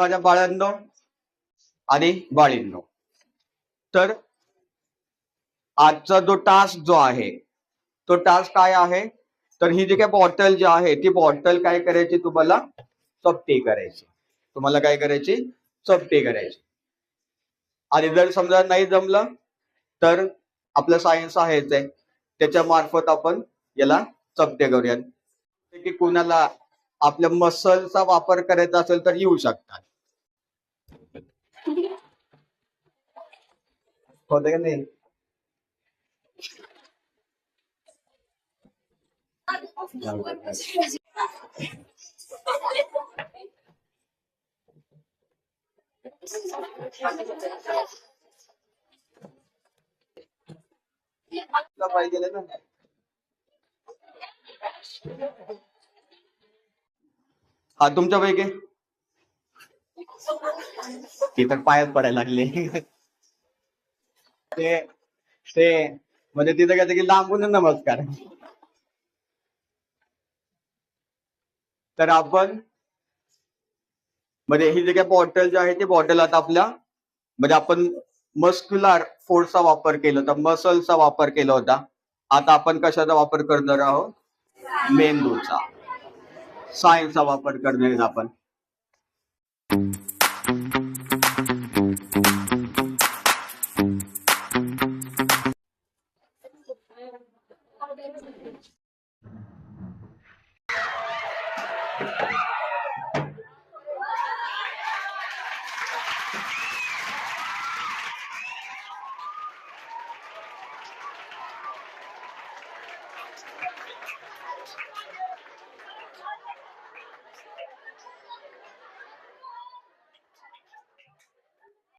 माझ्या बाळांनो आणि बाळींनो, तर आजचा जो टास्क जो आहे तो टास्क काय आहे, तर ही जी काय बॉटल जी आहे ती बॉटल काय करायची, तुम्हाला चपटी करायची. तुम्हाला काय करायची, चपटी करायची. आणि जर समजा नाही जमलं तर आपलं सायन्स आहेच आहे, त्याच्या मार्फत आपण याला चपटे करूयात. की कुणाला आपल्या मसलचा वापर करायचा असेल तर येऊ शकतात. होते का नाही? पाहिजे ना. हा तुमच्यापैकी ती तर पायात पडायला लागले. ते ते म्हणजे तिथं काय की लांबून नमस्कार. तर आपण म्हणजे ही जी काही बॉटल जी आहे ती बॉटल आता आपल्या म्हणजे आपण मस्क्युलर फोर्सचा वापर केला होता, मसलचा वापर केला होता. आता आपण कशाचा वापर करणार आहोत, मेंदूचा, सायन्सचा वापर करणार आहेत आपण.